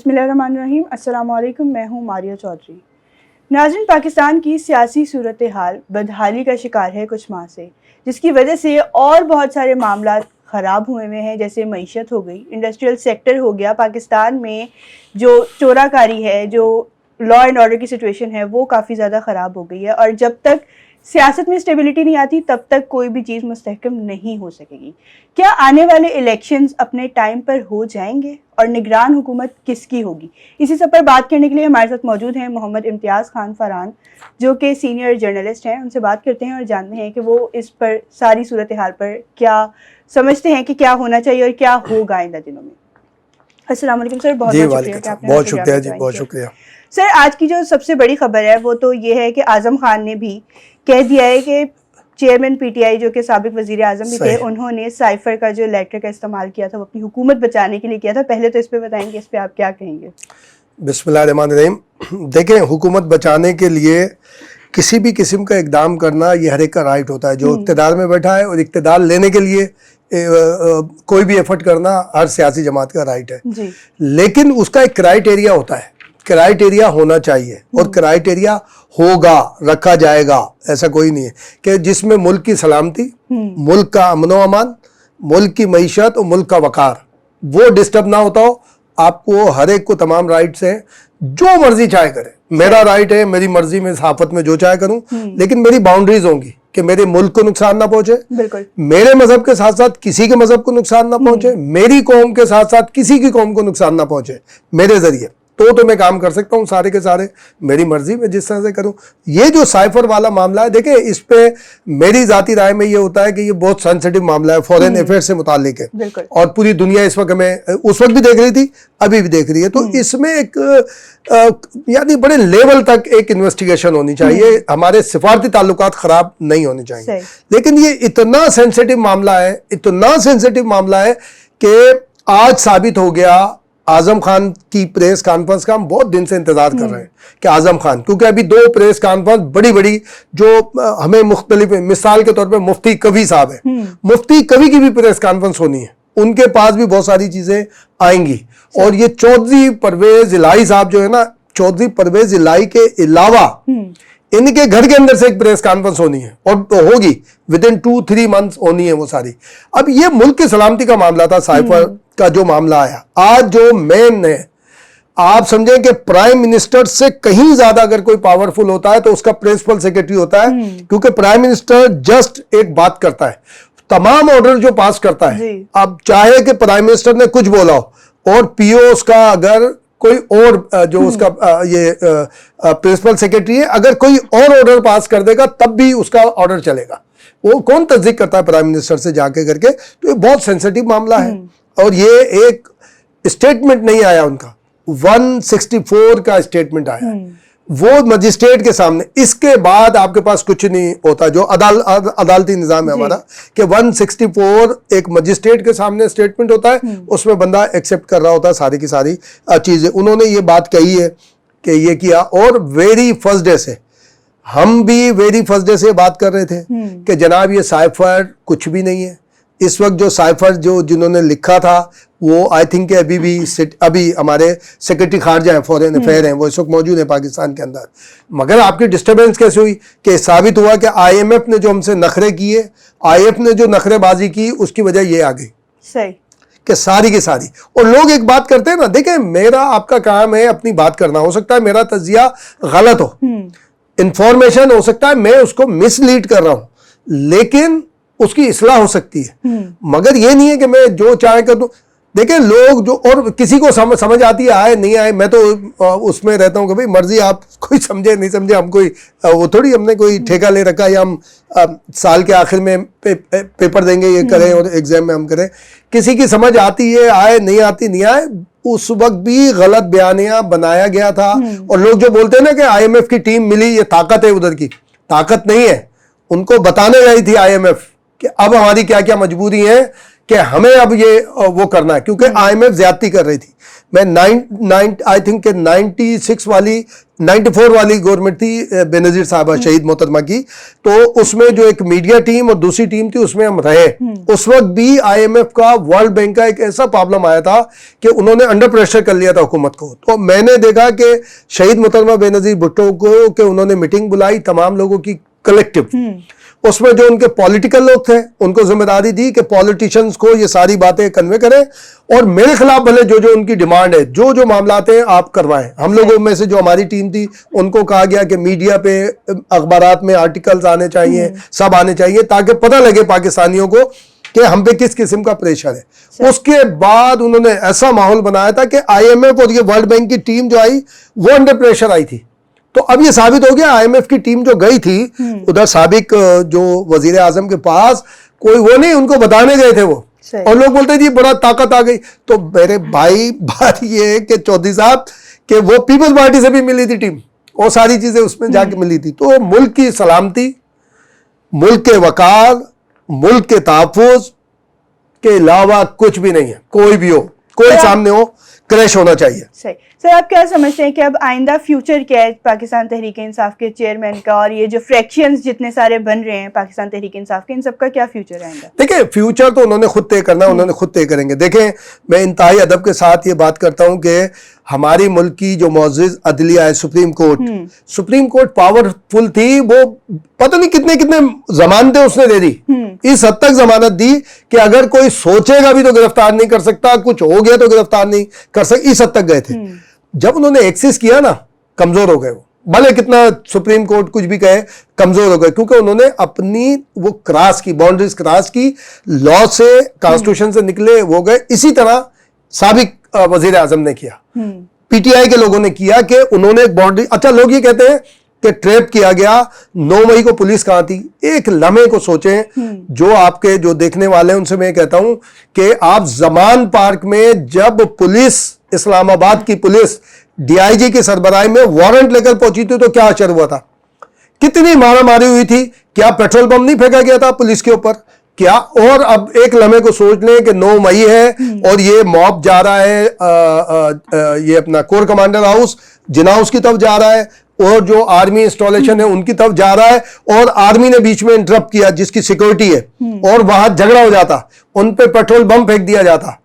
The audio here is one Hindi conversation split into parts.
बिस्मिल्लाहिर्रहमानिर्रहीम। अस्सलामु अलैकुम। मैं हूँ मारिया चौधरी। नाज़रीन, पाकिस्तान की सियासी सूरत हाल बदहाली का शिकार है कुछ माह से, जिसकी वजह से और बहुत सारे मामला ख़राब हुए हैं। जैसे मईशत हो गई, इंडस्ट्रियल सेक्टर हो गया। पाकिस्तान में जो चोराकारी है, जो लॉ एंड ऑर्डर की सिचुएशन है, वो काफ़ी ज़्यादा ख़राब हो गई है। और जब तक सियासत में स्टेबिलिटी नहीं आती, तब तक कोई भी चीज़ मुस्तहकम नहीं हो सकेगी। क्या आने वाले इलेक्शंस अपने टाइम पर हो जाएंगे और निगरान हुकूमत किसकी होगी? इसी सब पर बात करने के लिए हमारे साथ मौजूद हैं मोहम्मद इम्तियाज़ खान फरहान, जो कि सीनियर जर्नलिस्ट हैं। उनसे बात करते हैं और जानते हैं कि वो इस पर सारी सूरत हाल पर क्या समझते हैं कि क्या होना चाहिए और क्या होगा आइंदा दिनों में। अस्सलाम वालेकुम सर, बहुत बहुत शुक्रिया कि आपने बहुत शुक्रिया जी, बहुत शुक्रिया सर। आज की जो सबसे बड़ी खबर है वो तो ये है कि आज़म खान ने भी कह दिया है कि चेयरमैन पीटीआई, जो कि साबिक वजीर आज़म भी थे, उन्होंने साइफर का जो लेटर का इस्तेमाल किया था वो अपनी हुकूमत बचाने के लिए किया था। पहले तो इस पे बताएंगे, इस पे आप क्या कहेंगे? बिस्मिल्लाहिर्रहमानिर्रहीम। देखें, हुकूमत बचाने के लिए किसी भी किस्म का इकदाम करना ये हर एक का राइट होता है। जो इक़्तिदार में बैठा है, और इक़्तिदार लेने के लिए कोई भी एफर्ट करना हर सियासी जमात का राइट है जी। लेकिन उसका एक क्राइटेरिया होता है, क्राइटेरिया होना चाहिए, और क्राइटेरिया होगा, रखा जाएगा। ऐसा कोई नहीं है कि जिसमें मुल्क की सलामती, मुल्क का अमन व अमान, मुल्क की मईशत और मुल्क का वकार वो डिस्टर्ब ना होता हो। आपको हर एक को तमाम राइट्स हैं, जो मर्जी चाहे करे। मेरा राइट है, मेरी मर्जी में सहाफत में जो चाहे करूं, लेकिन मेरी बाउंड्रीज होंगी कि मेरे मुल्क को नुकसान ना पहुंचे, बिल्कुल। मेरे मजहब के साथ साथ किसी के मजहब को नुकसान ना पहुंचे, मेरी कौम के साथ साथ किसी की कौम को नुकसान ना पहुंचे मेरे जरिए। तो मैं काम कर सकता हूं सारे के सारे, मेरी मर्जी में जिस तरह से करूं। ये जो साइफर वाला मामला है, देखिए इस पे मेरी जाती राय में ये होता है कि ये बहुत सेंसिटिव मामला है, फॉरेन अफेयर्स से मुताल्लिक है, और पूरी दुनिया इस वक्त हमें, उस वक्त भी देख रही थी, अभी भी देख रही है। तो इसमें एक यानी बड़े लेवल तक एक इन्वेस्टिगेशन होनी चाहिए। हमारे सिफारती ताल्लुकात खराब नहीं होने चाहिए। लेकिन ये इतना सेंसिटिव मामला है, इतना सेंसिटिव मामला है कि आज साबित हो गया। आजम खान की प्रेस कॉन्फ्रेंस का हम बहुत दिन से इंतजार कर रहे हैं कि आजम खान, क्योंकि अभी दो प्रेस कॉन्फ्रेंस बड़ी बड़ी जो हमें मुख्तलिफ, मिसाल के तौर पे मुफ्ती कवी साहब है, मुफ्ती कवी की भी प्रेस कॉन्फ्रेंस होनी है, उनके पास भी बहुत सारी चीजें आएंगी। और ये चौधरी परवेज इलाही साहब जो है ना, चौधरी परवेज इलाही के अलावा इनके घर के अंदर से एक प्रेस कॉन्फ्रेंस होनी है, और तो होगी विद इन 2-3 मंथ्स होनी है वो सारी। अब ये मुल्क की सलामती का मामला था, साइफर का जो मामला आया आज, जो मेन है, आप समझें कि प्राइम मिनिस्टर से कहीं ज्यादा अगर कोई पावरफुल होता है तो उसका प्रिंसिपल सेक्रेटरी होता है, क्योंकि प्राइम मिनिस्टर जस्ट एक बात करता है, तमाम ऑर्डर जो पास करता है। अब चाहे कि प्राइम मिनिस्टर ने कुछ बोला हो, और पीओ उसका अगर कोई और जो उसका ये प्रिंसिपल सेक्रेटरी है, अगर कोई और ऑर्डर पास कर देगा तब भी उसका ऑर्डर चलेगा। वो कौन तस्दीक करता है? प्राइम मिनिस्टर से जाके करके। तो ये बहुत सेंसिटिव मामला है, और ये एक स्टेटमेंट नहीं आया उनका, 164 का स्टेटमेंट आया, वो मजिस्ट्रेट के सामने। इसके बाद आपके पास कुछ नहीं होता। जो अदालती निज़ाम है हमारा, कि 164 एक मजिस्ट्रेट के सामने स्टेटमेंट होता है, उसमें बंदा एक्सेप्ट कर रहा होता है सारी की सारी चीजें। उन्होंने ये बात कही है कि ये किया, और वेरी फर्स्ट डे से, हम भी वेरी फर्स्ट डे से बात कर रहे थे कि जनाब ये साइफर कुछ भी नहीं है। इस वक्त जो साइफर जो जिन्होंने लिखा था, वो आई थिंक अभी हमारे सेक्रेटरी खारजा है, फॉरेन अफेयर हैं, वो इस वक्त मौजूद है पाकिस्तान के अंदर। मगर आपकी डिस्टर्बेंस कैसे हुई कि साबित हुआ कि IMF ने जो हमसे नखरे किए, IMF ने जो नखरेबाजी की, उसकी वजह ये आ गई सही कि सारी की सारी। और लोग एक बात करते हैं ना, देखें मेरा आपका काम है अपनी बात करना, हो सकता है मेरा तजिया गलत हो, इंफॉर्मेशन हो सकता है मैं उसको मिसलीड कर रहा हूं, लेकिन उसकी इस्लाह हो सकती है। मगर ये नहीं है कि मैं जो चाहे कर दूं। देखिए लोग जो, और किसी को समझ आती है, आए नहीं आए, मैं तो उसमें रहता हूँ कि भाई मर्जी, आप कोई समझे नहीं समझे, हम कोई वो थोड़ी हमने कोई ठेका ले रखा है, या हम साल के आखिर में पेपर देंगे, ये करें और एग्जाम में हम करें। किसी की समझ आती है, आए नहीं आती नहीं आए। उस वक्त भी गलत बयानियां बनाया गया था, और लोग जो बोलते हैं ना कि IMF की टीम मिली, ये ताकत है, उधर की ताकत नहीं है। उनको बताने गई थी IMF कि अब हमारी क्या क्या मजबूरी है, कि हमें अब ये वो करना है, क्योंकि IMF ज्यादती कर रही थी। मैं आई थिंक 96 वाली 94 वाली गवर्नमेंट थी बेनजीर साहबा शहीद मोहतरमा की, तो उसमें जो एक मीडिया टीम और दूसरी टीम थी उसमें हम रहे। उस वक्त भी आईएमएफ का, वर्ल्ड बैंक का एक ऐसा प्रॉब्लम आया था कि उन्होंने अंडर प्रेशर कर लिया था हुकूमत को। तो मैंने देखा कि शहीद मोहतरमा बेनजीर भुट्टो को कि उन्होंने मीटिंग बुलाई तमाम लोगों की कलेक्टिव, उसमें जो उनके पॉलिटिकल लोग थे उनको जिम्मेदारी दी कि पॉलिटिशियंस को ये सारी बातें कन्वे करें और मेरे खिलाफ भले जो जो उनकी डिमांड है, जो जो मामलात हैं आप करवाएं। हम लोगों में से जो हमारी टीम थी उनको कहा गया कि मीडिया पे, अखबारात में आर्टिकल्स आने चाहिए, सब आने चाहिए, ताकि पता लगे पाकिस्तानियों को कि हम पे किस किस्म का प्रेशर है। उसके बाद उन्होंने ऐसा माहौल बनाया था कि आईएमएफ और ये वर्ल्ड बैंक की टीम जो आई वो अंडर प्रेशर आई थी। तो अब ये साबित हो गया, आईएमएफ की टीम जो गई थी उधर साबिक जो वजीर आजम के पास, कोई वो नहीं, उनको बताने गए थे वो, और लोग बोलते जी बड़ा ताकत आ गई। तो मेरे भाई बात ये है कि चौधरी साहब कि वो पीपल्स पार्टी से भी मिली थी टीम, और सारी चीजें उसमें जाके मिली थी। तो मुल्क की सलामती, मुल्क के वकार, मुल्क के तहफ्फुज़ के अलावा कुछ भी नहीं है। कोई भी हो, कोई सामने हो, क्रैश होना चाहिए। सही। सर, आप क्या समझते हैं कि अब आइंदा फ्यूचर क्या है पाकिस्तान तहरीक इंसाफ के चेयरमैन का, और ये जो फ्रैक्शंस जितने सारे बन रहे हैं पाकिस्तान तहरीक इंसाफ के, इन सबका क्या फ्यूचर है आइंदा? देखिए, फ्यूचर तो उन्होंने खुद तय करना, उन्होंने खुद तय करेंगे। देखें, मैं इंतहाई अदब के साथ ये बात करता हूं कि हमारी मुल्क की जो मौजूद अदलिया है, सुप्रीम कोर्ट पावरफुल थी। वो पता नहीं कितने कितने जमानतें उसने दे दी, इस हद तक जमानत दी कि अगर कोई सोचेगा भी तो गिरफ्तार नहीं कर सकता, कुछ हो गया तो गिरफ्तार नहीं कर सकता, इस हद तक गए थे। जब उन्होंने एक्सेस किया ना, कमजोर हो गए वो, भले कितना सुप्रीम कोर्ट कुछ भी कहे, कमजोर हो गए, क्योंकि उन्होंने अपनी वो क्रॉस की, बाउंड्रीज क्रॉस की, लॉ से, कॉन्स्टिट्यूशन से निकले वो गए। इसी तरह साबिक वजीर आजम ने किया, पीटीआई के लोगों ने किया कि उन्होंने एक बाउंड्री, अच्छा लोग ये कहते हैं कि ट्रैप किया गया। 9 मई को पुलिस कहां थी? एक लम्हे को सोचें, जो आपके जो देखने वाले हैं उनसे मैं कहता हूं कि आप जमान पार्क में जब पुलिस, इस्लामाबाद की पुलिस डीआईजी की सरबराही में वारंट लेकर पहुंची थी तो क्या असर हुआ था? कितनी मारामारी हुई थी? क्या पेट्रोल बम नहीं फेंका गया था पुलिस के ऊपर? क्या? और अब एक लम्हे को सोच लें कि 9 मई है और ये मॉब जा रहा है, ये अपना कोर कमांडर हाउस, जिना हाउस की तरफ जा रहा है, और जो आर्मी इंस्टॉलेशन है उनकी तरफ जा रहा है, और आर्मी ने बीच में इंटरप्ट किया जिसकी सिक्योरिटी है, और वहां झगड़ा हो जाता, उन पे पेट्रोल बम फेंक दिया जाता,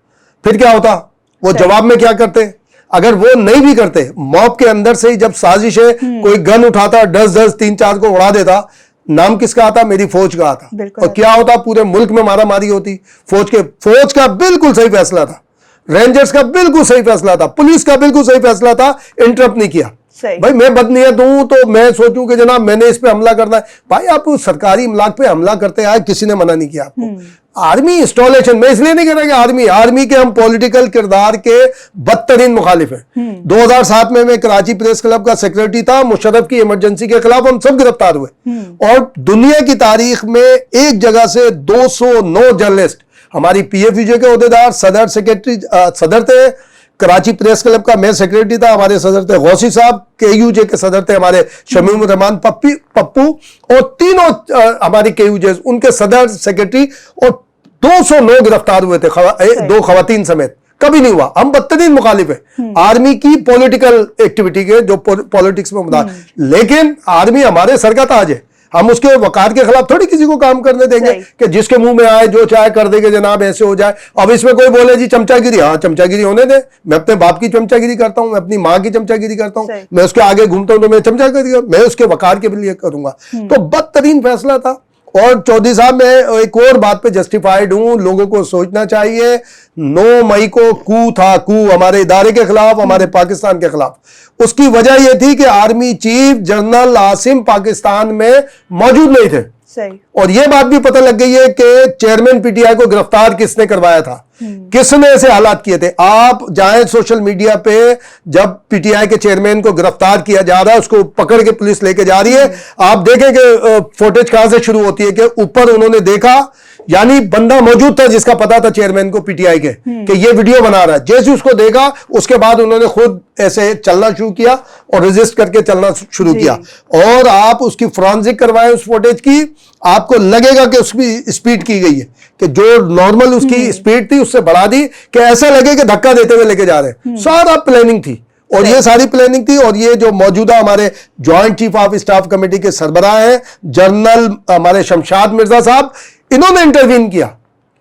फिर क्या होता? वो जवाब में क्या करते? अगर वो नहीं भी करते, मॉब के अंदर से ही जब साजिश है, कोई गन उठाता, 10-10, 3-4 को उड़ा देता, नाम किसका आता? मेरी फौज का आता। और क्या होता? पूरे मुल्क में मारा मारी होती। फौज का बिल्कुल सही फैसला था, रेंजर्स का बिल्कुल सही फैसला था, पुलिस का बिल्कुल सही फैसला था, इंटरप्ट नहीं किया। भाई मैं बदनीयत हूं तो मैं सोचूं कि जनाब मैंने इस पे हमला करना है। भाई आप सरकारी इमलाक पे हमला करते आए, किसी ने मना नहीं किया आपको। आर्मी इंस्टॉलेशन, मैं इसलिए नहीं कह रहा कि आर्मी के हम पॉलिटिकल किरदार के बदतरीन मुखालिफ हैं। 2007 में मैं कराची प्रेस क्लब का सेक्रेटरी था, मुशर्रफ की इमरजेंसी के खिलाफ हम सब गिरफ्तार हुए, और दुनिया की तारीख में एक जगह से 209 जर्नलिस्ट, हमारी पीएफयूजे के ओहदेदार, सदर थे कराची प्रेस क्लब का, मैं सेक्रेटरी था, हमारे सदर थे गौसी साहब, केयूजे के सदर थे हमारे शमीम रहमान पप्पू, और तीनों हमारी केयूजे उनके सदर, सेक्रेटरी, और 209 गिरफ्तार हुए थे, 2 खवातीन समेत। कभी नहीं हुआ। हम बदतरीन मुखालिफ है आर्मी की पॉलिटिकल एक्टिविटी के, जो पॉलिटिक्स में मुद्दा, लेकिन आर्मी हमारे सर का ताज है, हम उसके वकार के खिलाफ थोड़ी किसी को काम करने देंगे कि जिसके मुंह में आए जो चाहे कर देंगे जनाब, ऐसे हो जाए। अब इसमें कोई बोले जी चमचागिरी, हाँ चमचागिरी होने दे, मैं अपने बाप की चमचागिरी करता हूं, मैं अपनी माँ की चमचागिरी करता हूं, मैं उसके आगे घूमता हूं तो मैं चमचागिरी, मैं उसके वकार के लिए करूंगा। तो बदतरीन फैसला था। और चौधरी साहब, मैं एक और बात पे जस्टिफाइड हूं, लोगों को सोचना चाहिए, 9 मई को कू था, कू हमारे इदारे के खिलाफ, हमारे पाकिस्तान के खिलाफ। उसकी वजह यह थी कि army chief general Asim Pakistan में मौजूद नहीं थे। सही। और यह बात भी पता लग गई है कि चेयरमैन पीटीआई को गिरफ्तार किसने करवाया था, किसने ऐसे हालात किए थे। आप जाएं सोशल मीडिया पे, जब पीटीआई के चेयरमैन को गिरफ्तार किया जा रहा है, उसको पकड़ के पुलिस लेके जा रही है, आप देखें कि फुटेज कहां से शुरू होती है कि ऊपर उन्होंने देखा, यानी बंदा मौजूद था जिसका पता था चेयरमैन को पीटीआई के कि ये वीडियो बना रहा है। जैसे उसको देखा, उसके बाद उन्होंने खुद ऐसे चलना शुरू किया और रजिस्ट करके चलना शुरू किया। और आप उसकी फोरेंसिक करवाएं उस फुटेज की, आपको लगेगा कि उसकी स्पीड की गई है, कि जो नॉर्मल उसकी स्पीड थी उससे बढ़ा दी, कि ऐसा लगे कि धक्का देते हुए लेके जा रहे हैं। सारा प्लानिंग थी। और ये सारी प्लानिंग थी। और ये जो मौजूदा हमारे joint chief of staff committee के सरबराह हैं जनरल हमारे शमशाद मिर्जा साहब, इन्होंने इंटरवीन किया,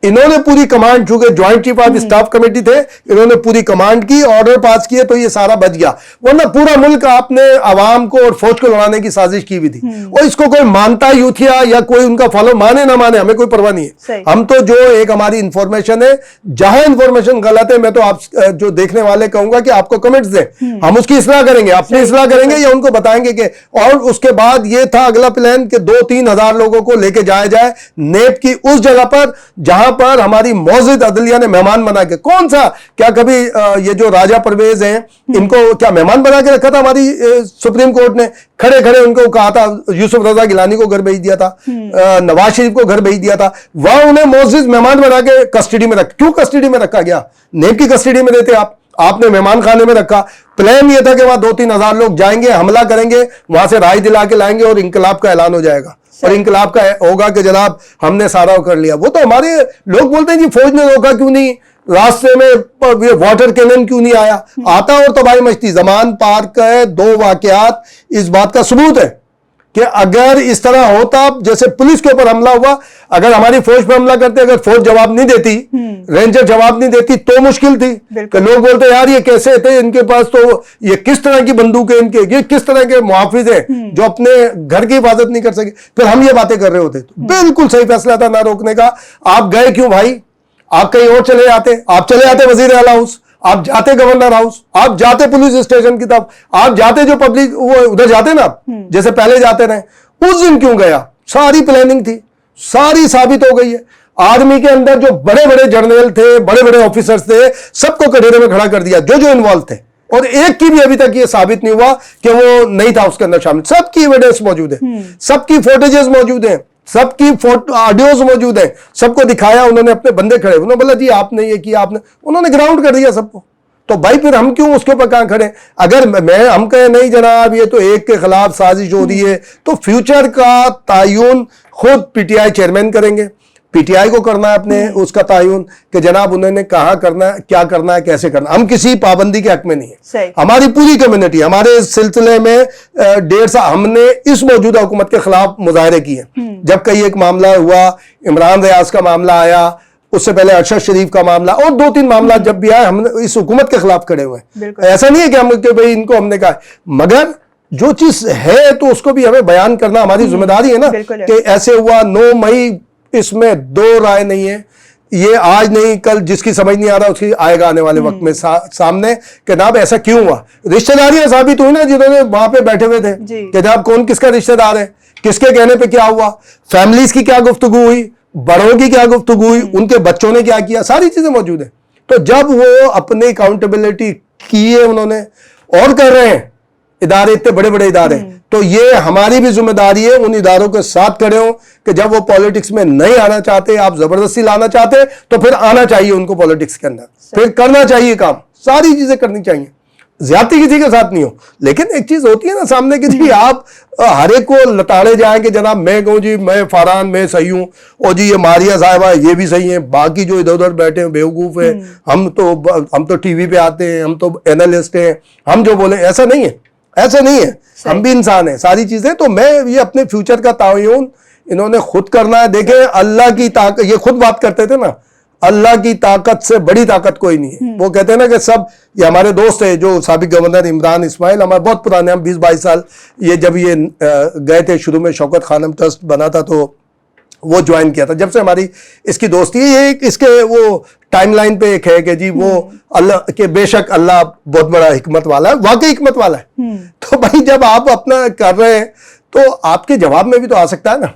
इन्होंने पूरी कमांड, चूंकि joint chief of staff committee थे, इन्होंने पूरी कमांड की, ऑर्डर पास किए, तो ये सारा बच गया। वरना पूरा मुल्क आपने आवाम को और फौज को लड़ाने की साजिश की भी थी। और इसको कोई मानता यूथिया या कोई उनका फॉलो माने ना माने, हमें कोई परवाह नहीं है। हम तो जो एक हमारी इंफॉर्मेशन है, जहां इंफॉर्मेशन गलत है, मैं तो आप जो देखने वाले कहूंगा कि आपको कमेंट्स दें, हम उसकी इस्लाह करेंगे, अपनी इस्लाह करेंगे या उनको बताएंगे कि। और उसके बाद ये था अगला प्लान कि 2-3 हजार लोगों को लेके जाया जाए नेप की उस जगह पर जहां पर हमारी मौजूद अदलिया ने मेहमान बना के, कौन सा, क्या कभी ये जो राजा परवेज हैं इनको क्या मेहमान बना के रखा था हमारी सुप्रीम कोर्ट ने? खड़े खड़े उनको कहा था, यूसुफ रजा गिलानी को घर भेज दिया था, नवाज शरीफ को घर भेज दिया था, वहां उन्हें मौजूद मेहमान बना के कस्टडी में क्यों कस्टडी में रखा गया? नेप की कस्टडी में देते आपने मेहमान खाने में रखा। प्लान ये था कि वहां 2-3 हजार लोग जाएंगे, हमला करेंगे, वहां से राय दिला के लाएंगे और इंकलाब का ऐलान हो जाएगा। और इंकलाब का होगा कि जनाब हमने सारा कर लिया। वो तो हमारे लोग बोलते हैं जी फौज ने रोका क्यों नहीं, रास्ते में वाटर कैनन क्यों नहीं आया? आता और तबाही मचती। जमान पार्क का 2 वाकयात इस बात का सबूत है कि अगर इस तरह होता, जैसे पुलिस के ऊपर हमला हुआ, अगर हमारी फौज पर हमला करते, अगर फौज जवाब नहीं देती, रेंजर जवाब नहीं देती, तो मुश्किल थी। कि लोग बोलते यार ये कैसे थे, इनके पास तो ये किस तरह की बंदूक है, इनके ये किस तरह के मुहाफिज हैं जो अपने घर की हिफाजत नहीं कर सके। फिर हम ये बातें कर रहे होते। तो बिल्कुल सही फैसला था ना रोकने का। आप गए क्यों भाई? आप कहीं और चले जाते, आप चले जाते वजीर आला हाउस, आप जाते गवर्नर हाउस, आप जाते पुलिस स्टेशन की तरफ, आप जाते जो पब्लिक वो उधर जाते ना, जैसे पहले जाते रहे। उस दिन क्यों गया? सारी प्लानिंग थी, सारी साबित हो गई है। आर्मी के अंदर जो बड़े बड़े जनरल थे, बड़े बड़े ऑफिसर्स थे, सबको कटघरे में खड़ा कर दिया जो इन्वॉल्व थे। और एक की भी अभी तक ये साबित नहीं हुआ कि वो नहीं था उसके अंदर शामिल। सबकी एविडेंस मौजूद है, सबकी फोटेजेस मौजूद हैं, सबकी ऑडियोज मौजूद है, सबको दिखाया उन्होंने, अपने बंदे खड़े, उन्होंने बोला जी आपने ये किया, आपने, उन्होंने ग्राउंड कर दिया सबको। तो भाई फिर हम क्यों उसके ऊपर कहां खड़े? अगर हम कहें नहीं जनाब ये तो एक के खिलाफ साजिश हो रही है, तो फ्यूचर का तायुन खुद पीटीआई चेयरमैन करेंगे। पीटीआई को करना है अपने उसका तायुन कि जनाब उन्होंने कहा करना है, क्या करना है, कैसे करना। हम किसी पाबंदी के हक में नहीं है। हमारी पूरी कम्युनिटी हमारे इस सिलसिले में 1.5 साल हमने इस मौजूदा हुकूमत के खिलाफ मुजाहरे किए। जब कई एक मामला हुआ, इमरान रियाज का मामला आया, उससे पहले अरशद शरीफ का मामला, और 2-3 मामला जब भी आए, हम इस हुकूमत के खिलाफ खड़े हुए। ऐसा नहीं है कि हम कि भाई इनको हमने कहा, मगर जो चीज है तो उसको भी हमें बयान करना हमारी जिम्मेदारी है ना कि ऐसे हुआ। 9 मई इसमें 2 राय नहीं है। ये आज नहीं कल जिसकी समझ नहीं आ रहा उसकी आएगा आने वाले वक्त में सामने कि जनाब ऐसा क्यों हुआ। रिश्तेदारियां साबित हुई ना, जिन्होंने वहां पे बैठे हुए थे कि जनाब कौन किसका रिश्तेदार है, किसके कहने पे क्या हुआ, फैमिलीज की क्या गुफ्तगू हुई, बड़ों की क्या गुफ्तगू हुई, उनके बच्चों ने क्या किया, सारी चीजें मौजूद है। तो जब वो अपनी अकाउंटेबिलिटी की है उन्होंने और कर रहे हैं, इदारे इतने बड़े बड़े इदारे, तो ये हमारी भी जिम्मेदारी है उन इदारों के साथ खड़े हो कि जब वो पॉलिटिक्स में नहीं आना चाहते, आप जबरदस्ती लाना चाहते, तो फिर आना चाहिए उनको पॉलिटिक्स के अंदर, फिर करना चाहिए काम, सारी चीजें करनी चाहिए, ज्यादती किसी के साथ नहीं हो। लेकिन एक चीज होती है ना सामने की जी, आप हर एक को लताड़े जाए कि जनाब मैं कहूँ जी मैं फरहान मैं सही हूँ, और जी ये मारिया साहिबा ये भी सही है, बाकी जो इधर उधर बैठे हैं बेवकूफ है, हम तो टीवी पे आते हैं, हम तो एनालिस्ट हैं, हम जो बोले, ऐसा नहीं है, ऐसा नहीं है। हम भी इंसान हैं, सारी चीजें। तो मैं ये अपने फ्यूचर का तायुन इन्होंने खुद करना है। देखें अल्लाह की ताकत, ये खुद बात करते थे ना, अल्लाह की ताकत से बड़ी ताकत कोई नहीं है। वो कहते हैं ना कि सब, ये हमारे दोस्त है जो साबिक गवर्नर इमरान इस्माइल, हमारे बहुत पुराने, हम 20-22 साल, ये जब ये गए थे शुरू में शौकत खानम ट्रस्ट बना था तो वो ज्वाइन किया था, जब से हमारी इसकी दोस्ती है। ये इसके वो टाइमलाइन पे एक है कि जी वो अल्लाह के, बेशक अल्लाह बहुत बड़ा हिकमत वाला है, वाकई हिकमत वाला है। तो भाई जब आप अपना कर रहे हैं तो आपके जवाब में भी तो आ सकता है ना,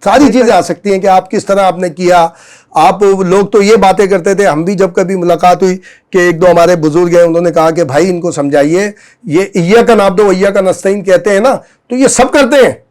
सारी चीजें आ सकती हैं कि आप किस तरह आपने किया। आप लोग तो ये बातें करते थे, हम भी जब कभी मुलाकात हुई कि 1-2 हमारे बुजुर्ग हैं, उन्होंने कहा कि भाई इनको समझाइए, ये इय्या का नाब्दो इय्या का नस्तईन कहते हैं ना, तो ये सब करते हैं।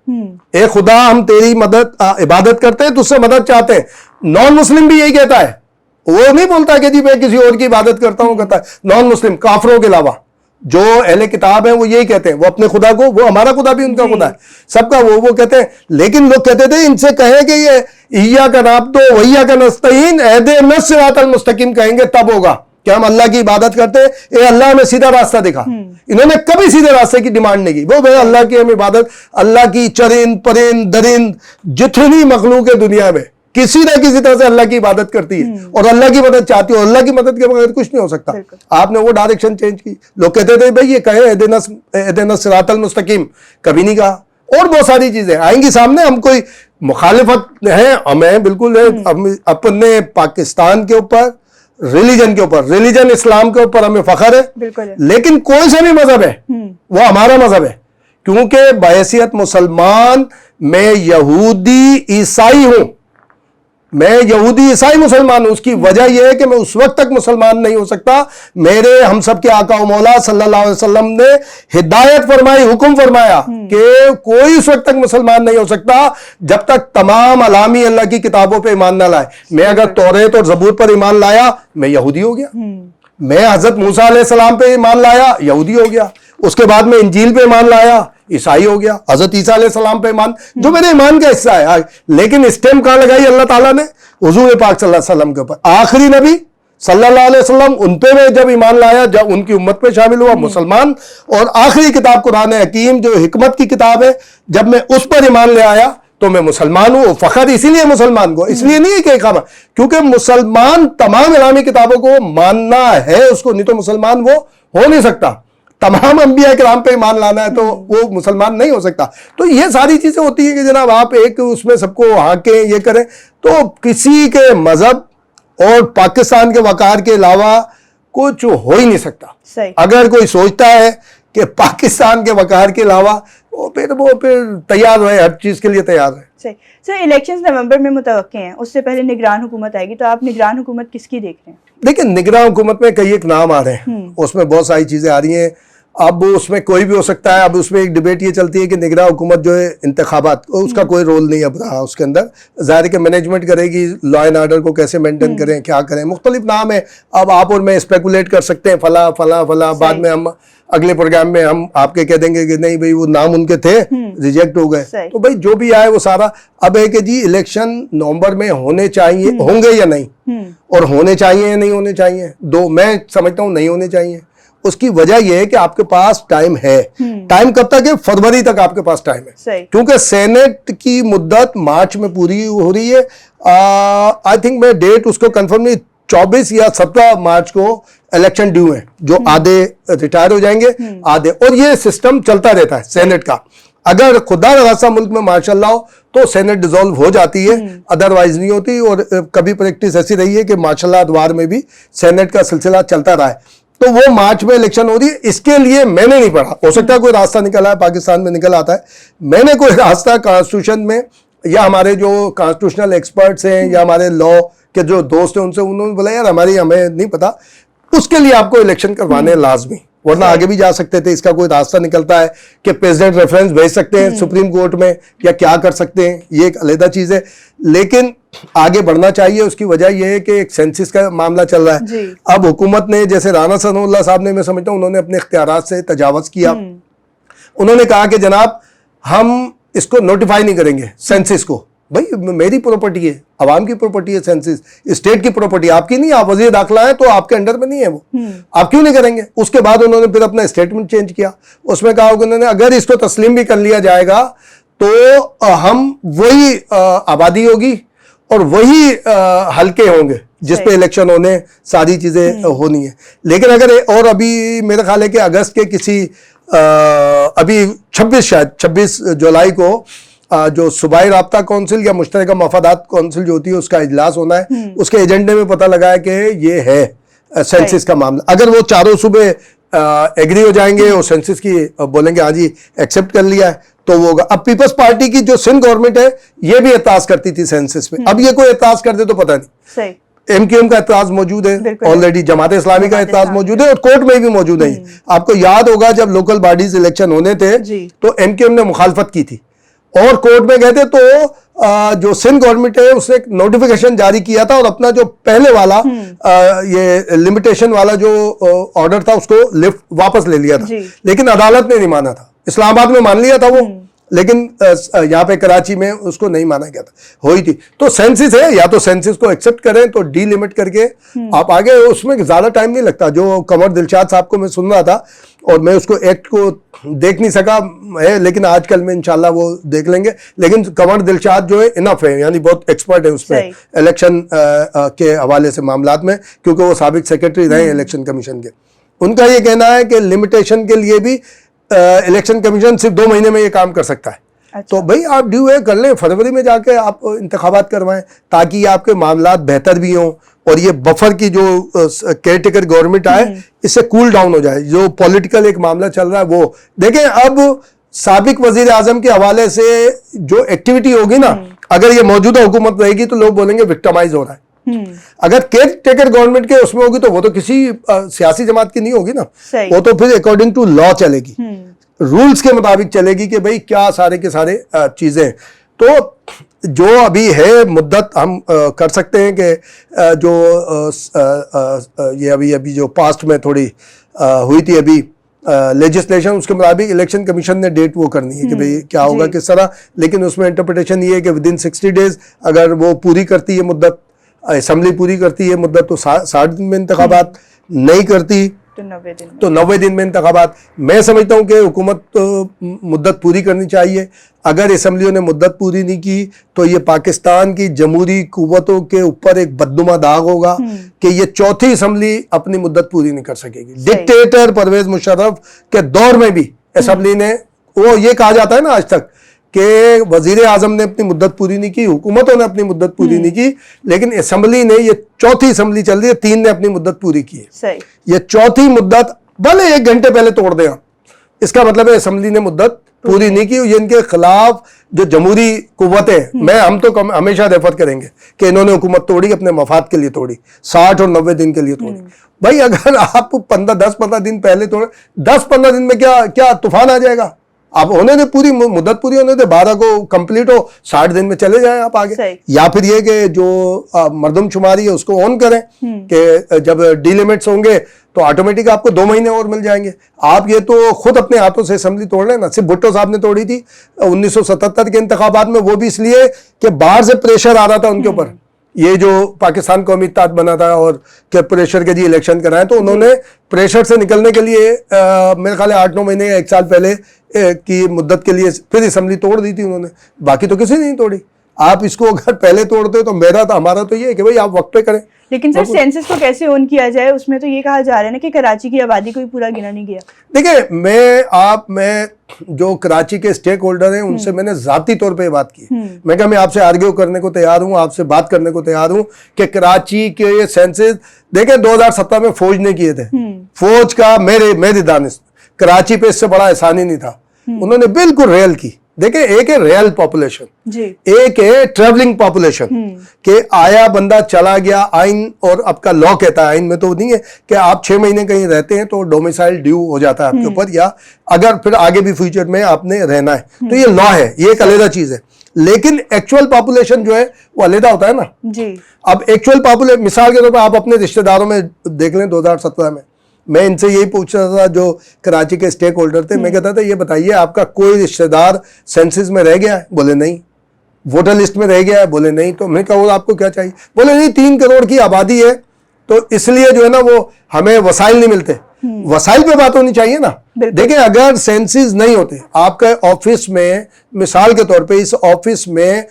ए खुदा हम तेरी मदद इबादत करते हैं, तुझसे मदद चाहते हैं। नॉन मुस्लिम भी यही कहता है, वो नहीं बोलता कि जी मैं किसी और की इबादत करता हूं, कहता है नॉन मुस्लिम काफिरों के अलावा जो अहले किताब है वो यही कहते हैं, वो अपने खुदा को, वो हमारा खुदा भी उनका खुदा है, सबका वो कहते हैं। लेकिन लोग कहते थे इनसे कहें कि ये इय्या का नाब्दो वइय्या का नस्तईन अहदे सिरातल मुस्तकीम कहेंगे तब होगा, क्या हम अल्लाह की इबादत करते हैं? ये अल्लाह हमें सीधा रास्ता दिखा। इन्होंने कभी सीधे रास्ते की डिमांड नहीं की। वो भाई अल्लाह की हम इबादत, अल्लाह की चरिंद परिंद दरिंद जितनी मखलूक है दुनिया में किसी ना किसी तरह से अल्लाह की इबादत करती है और अल्लाह की मदद चाहती है। और अल्लाह की मदद के बगैर कुछ नहीं हो सकता। आपने वो डायरेक्शन चेंज की। लोग कहते थे भाई ये कहे एहदिना सिरातल मुस्तकीम, कभी नहीं कहा। और बहुत सारी चीजें आएंगी सामने। हम कोई मुखालिफत है हमें बिल्कुल है, अपने पाकिस्तान के ऊपर, रिलीजन के ऊपर, रिलीजन इस्लाम के ऊपर हमें फख्र है। लेकिन कोई सा भी मजहब है वो हमारा मजहब है, क्योंकि बहैसियत मुसलमान मैं यहूदी ईसाई हूं। मैं यहूदी ईसाई मुसलमान हूं। उसकी वजह यह है कि मैं उस वक्त तक मुसलमान नहीं हो सकता। मेरे हम सब के आका व मौला सल्लल्लाहु अलैहि वसल्लम ने हिदायत फरमाई, हुक्म फरमाया कि कोई उस वक्त तक मुसलमान नहीं हो सकता जब तक तमाम अलामी अल्लाह की किताबों पे ईमान ना लाए। मैं अगर तौरेत और ज़बूर पर ईमान लाया मैं यहूदी हो गया। मैं हजरत मूसा अलैहि सलाम पे ईमान लाया, यहूदी हो गया। उसके बाद में इंजील पे ईमान लाया, ईसाई हो गया। हजरत ईसा अलैहि सलाम पे ईमान जो मेरे ईमान का हिस्सा है। लेकिन स्टैम्प कहां लगाई अल्लाह ताला ने? हुजूर पाक सल्लल्लाहु अलैहि वसल्लम के ऊपर। आखिरी नबी सल्लल्लाहु अलैहि वसल्लम, उन पे मैं जब ईमान लाया, जब उनकी उम्मत पे शामिल हुआ मुसलमान। और आखिरी किताब कुरान हकीम जो हिकमत की किताब है, जब मैं उस पर ईमान ले आया तो मैं मुसलमान हूं। फखर इसीलिए मुसलमान को, इसलिए नहीं है कि क्योंकि मुसलमान तमाम इस्लामी किताबों को मानना है उसको, नहीं तो मुसलमान वो हो नहीं सकता। तमाम अंबिया किराम पे ईमान लाना है तो वो मुसलमान नहीं हो सकता। तो ये सारी चीजें होती है कि जनाब आप एक उसमें सबको हाके ये करें तो किसी के मजहब और पाकिस्तान के वकार के अलावा कुछ हो ही नहीं सकता। अगर कोई सोचता है कि पाकिस्तान के वकार के अलावा वो फिर तैयार है, हर चीज के लिए तैयार है। सही सर, इलेक्शंस नवंबर में मुतवक्के हैं, उससे पहले निगरान हुकूमत आएगी, तो आप निगरान हुकूमत किसकी देख रहे हैं? देखिए निगरान हुकूमत में कई एक नाम आ रहे हैं, उसमें बहुत सारी चीजें आ रही हैं। अब उसमें कोई भी हो सकता है। अब उसमें एक डिबेट ये चलती है कि निगरान हुकूमत जो है इंतखाबात, उसका कोई रोल नहीं अब रहा उसके अंदर। ज़ाहिर के मैनेजमेंट करेगी, लॉ एंड ऑर्डर को कैसे मेंटेन करें, क्या करें, मुख्तलिफ नाम है। अब आप और मैं स्पेकुलेट कर सकते हैं फला फला फला, बाद में हम अगले प्रोग्राम में हम आपके कह देंगे कि नहीं भाई वो नाम उनके थे, रिजेक्ट हो गए। तो भाई जो भी आए वो सारा अब है कि जी इलेक्शन नवंबर में होने चाहिए, होंगे या नहीं, और होने चाहिए या नहीं होने चाहिए। दो मैं समझता हूँ नहीं होने चाहिए। उसकी वजह यह है कि आपके पास टाइम है। टाइम कब तक है? फरवरी तक आपके पास टाइम है, क्योंकि सेनेट की मुद्दत मार्च में पूरी हो रही है। आई थिंक मैं डेट उसको कंफर्म नहीं, 24 या 17 मार्च को इलेक्शन ड्यू है, जो आधे रिटायर हो जाएंगे आधे, और ये सिस्टम चलता रहता है सेनेट का। अगर खुदा न खासा मुल्क में माशाल्लाह हो तो सेनेट डिसॉल्व हो जाती है, अदरवाइज नहीं होती। और कभी प्रैक्टिस ऐसी रही है कि माशाल्लाह अदवार में भी सेनेट का सिलसिला चलता रहा है। तो वो मार्च में इलेक्शन हो रही है। इसके लिए मैंने नहीं पढ़ा, हो सकता है कोई रास्ता निकला है, पाकिस्तान में निकल आता है। मैंने कोई रास्ता कॉन्स्टिट्यूशन में, या हमारे जो कॉन्स्टिट्यूशनल एक्सपर्ट्स हैं या हमारे लॉ के जो दोस्त हैं उनसे, उन्होंने बोला यार हमें नहीं पता, उसके लिए आपको इलेक्शन करवाने लाजमी, वरना आगे भी जा सकते थे। इसका कोई रास्ता निकलता है कि प्रेसिडेंट रेफरेंस भेज सकते हैं सुप्रीम कोर्ट में, या क्या कर सकते हैं, ये एक अलग चीज है। लेकिन आगे बढ़ना चाहिए। उसकी वजह यह है कि एक सेंसिस का मामला चल रहा है। अब हुकूमत ने, जैसे राना सनाउल्लाह साहब ने, मैं समझता हूं उन्होंने अपने इख्तियारात से तजावज किया। उन्होंने कहा कि जनाब हम इसको नोटिफाई नहीं करेंगे सेंसिस को। भाई मेरी प्रॉपर्टी है, आवाम की प्रॉपर्टी है सेंसिस, स्टेट की प्रॉपर्टी, आपकी नहीं। आप वजीर दाखिला है तो आपके अंडर में नहीं है वो, आप क्यों नहीं करेंगे? उसके बाद उन्होंने फिर अपना स्टेटमेंट चेंज किया। उसमें कहा कि उन्होंने अगर इसको तस्लीम भी कर लिया जाएगा तो हम वही आबादी होगी और वही हल्के होंगे जिस पे इलेक्शन होने, सारी चीजें होनी है। लेकिन अगर, और अभी मेरा ख्याल है कि अगस्त के किसी अभी 26 जुलाई को जो सूबाई राब्ता काउंसिल या मुश्तरका मफादात काउंसिल जो होती है उसका इजलास होना है। उसके एजेंडे में पता लगा है कि ये है सेंसिस का मामला। अगर वो चारों सूबे एग्री हो जाएंगे और सेंसिस की बोलेंगे हाँ जी एक्सेप्ट कर लिया है तो वो होगा। अब पीपल्स पार्टी की जो सिंध गवर्नमेंट है ये भी एतराज करती थी सेंसिस पे, अब ये कोई एतराज कर दे तो पता नहीं। MQM का एतराज मौजूद है ऑलरेडी, जमात इस्लामी का एतराज मौजूद है और कोर्ट में भी मौजूद है। आपको याद होगा जब लोकल बॉडीज इलेक्शन होने थे तो MQM ने मुखालफत की थी और कोर्ट में गए थे। तो जो सिंध गवर्नमेंट है उसने एक नोटिफिकेशन जारी किया था और अपना जो पहले वाला ये लिमिटेशन वाला जो ऑर्डर था उसको लिफ्ट वापस ले लिया था। लेकिन अदालत ने नहीं माना था, इस्लामाबाद में मान लिया था वो, लेकिन यहाँ पे कराची में उसको नहीं माना गया था, हुई थी। तो सेंसिस है, या तो सेंसिस को एक्सेप्ट करें तो डीलिमिट करके आप आगे, उसमें ज्यादा टाइम नहीं लगता। जो कमर दिलशाद साहब को मैं सुन रहा था और मैं उसको एक्ट को देख नहीं सका है, लेकिन आजकल में इंशाल्लाह वो देख लेंगे। लेकिन कमर दिलशाद जो है इनफ है, यानी बहुत एक्सपर्ट है उसमें इलेक्शन के हवाले से मामलात में, क्योंकि वो साबिक सेक्रेटरी रहे इलेक्शन कमीशन के। उनका ये कहना है कि लिमिटेशन के लिए भी इलेक्शन कमीशन सिर्फ 2 महीने में ये काम कर सकता है। अच्छा। तो भाई आप ड्यू है कर लें, फरवरी में जाके आप इंतखाबात करवाएं, ताकि आपके मामलात बेहतर भी हों और ये बफर की जो केयरटेकर गवर्नमेंट आए इससे कूल डाउन हो जाए। जो पॉलिटिकल एक मामला चल रहा है वो देखें। अब साबिक वजीर आजम के हवाले से जो एक्टिविटी होगी ना, अगर ये मौजूदा हुकूमत रहेगी तो लोग बोलेंगे विक्टिमाइज हो रहा है। अगर केयर टेकर गवर्नमेंट के उसमें होगी तो वो तो किसी सियासी जमात की नहीं होगी ना, वो तो फिर अकॉर्डिंग टू लॉ चलेगी, रूल्स के मुताबिक चलेगी कि भाई क्या सारे के सारे चीजें। तो जो अभी है मुद्दत हम कर सकते हैं कि जो ये अभी जो पास्ट में थोड़ी हुई थी अभी लेजिस्लेशन, उसके मुताबिक इलेक्शन कमीशन ने डेट वो करनी है कि भाई क्या होगा किस तरह। लेकिन उसमें इंटरप्रिटेशन ये है कि विदिन 60 डेज अगर वो पूरी करती है मुद्दत, असेंबली पूरी करती है मुद्दत, तो 60 दिन में इंतखाबात, नहीं करती तो 90 दिन में इंतखाबात। मैं समझता हूं कि हुकूमत मुद्दत पूरी करनी चाहिए। अगर असेंबलियों ने मुद्दत पूरी नहीं की तो ये पाकिस्तान की जमहूरी कुव्वतों के ऊपर एक बदनुमा दाग होगा कि ये चौथी असेंबली अपनी मुद्दत पूरी नहीं कर सकेगी। डिक्टेटर परवेज मुशर्रफ के दौर में भी असेंबली ने, वो ये कहा जाता है ना आज तक कि वजीर आजम ने अपनी मुद्दत पूरी नहीं की, हुकूमतों ने अपनी मुद्दत पूरी नहीं की, लेकिन असेंबली ने, ये चौथी असेंबली चल रही है, 3 ने अपनी मुद्दत पूरी की है। ये चौथी मुद्दत भले 1 घंटे पहले तोड़ दें, इसका मतलब है असेंबली ने मुद्दत पूरी नहीं की। ये इनके खिलाफ जो जमहूरी कुव्वतें, हम तो हमेशा रेफर करेंगे कि इन्होंने हुकूमत तोड़ी, अपने मफाद के लिए तोड़ी, 60 और 90 दिन के लिए तोड़ी। भाई अगर आप 10-15 दिन पहले तोड़े, 10-15 दिन में क्या तूफान आ जाएगा। आप होने दे, पूरी मुद्दत पूरी होने दे, 12 को कंप्लीट हो, 60 दिन में चले जाएं आप आगे। या फिर ये कि जो मर्दमशुमारी है उसको ऑन करें कि जब डीलिमिट्स होंगे तो ऑटोमेटिक आपको 2 महीने और मिल जाएंगे। आप ये तो खुद अपने हाथों से असेंबली तोड़ लें ना। सिर्फ भुट्टो साहब ने तोड़ी थी 1977 के इंतखाबात में, वो भी इसलिए कि बाहर से प्रेशर आ रहा था उनके ऊपर, ये जो पाकिस्तान कौमी इत्तेहाद बना था और के प्रेशर के जी इलेक्शन कराए, तो उन्होंने प्रेशर से निकलने के लिए मेरे ख्याल 8-9 महीने या 1 साल पहले की मुद्दत के लिए फिर असेंबली तोड़ दी थी उन्होंने, बाकी तो किसी ने नहीं तोड़ी। आप इसको अगर पहले तोड़ते तो हमारा तो ये है कि भाई आप वक्त पे करें। लेकिन सर सेंसस को कैसे ऑन किया जाए, उसमें तो ये कहा जा रहा है ना कि कराची की आबादी को भी पूरा गिना नहीं गया। देखिए मैं जो कराची के स्टेक होल्डर हैं उनसे मैंने जाती तौर पे बात की। मैं कहा मैं आपसे आर्ग्यू करने को तैयार हूं, आपसे बात करने को तैयार हूं कि कराची के ये सेंसस देखें 2017 में फौज ने किए थे। फौज का मेरी दानिश कराची पे इससे बड़ा एहसान ही नहीं था। उन्होंने बिल्कुल रियल की। देखें, एक है रियल पॉपुलेशन, एक है ट्रेवलिंग पॉपुलेशन कि आया बंदा चला गया। आइन और आपका लॉ कहता है, आइन में तो नहीं है कि आप 6 महीने कहीं रहते हैं तो डोमिसाइल ड्यू हो जाता है आपके ऊपर, या अगर फिर आगे भी फ्यूचर में आपने रहना है तो ये लॉ है, ये एक अलग चीज है। लेकिन एक्चुअल पॉपुलेशन जो है वो अलग होता है ना जी। अब एक्चुअल पॉपुलेशन, मिसाल के तौर पर आप अपने रिश्तेदारों में देख लें, 2017 में मैं इनसे यही पूछ रहा था जो कराची के स्टेक होल्डर थे, मैं कहता था ये बताइए आपका कोई रिश्तेदार सेंसस में रह गया है? बोले नहीं। वोटर लिस्ट में रह गया है? बोले नहीं। तो मैं कहूँ आपको क्या चाहिए? बोले नहीं, 3 करोड़ की आबादी है तो इसलिए जो है ना वो हमें वसाइल नहीं मिलते। वसाइल पे बात होनी चाहिए ना। देखिए, अगर सेंसस नहीं होते, आपके ऑफिस में मिसाल के तौर पर इस ऑफिस में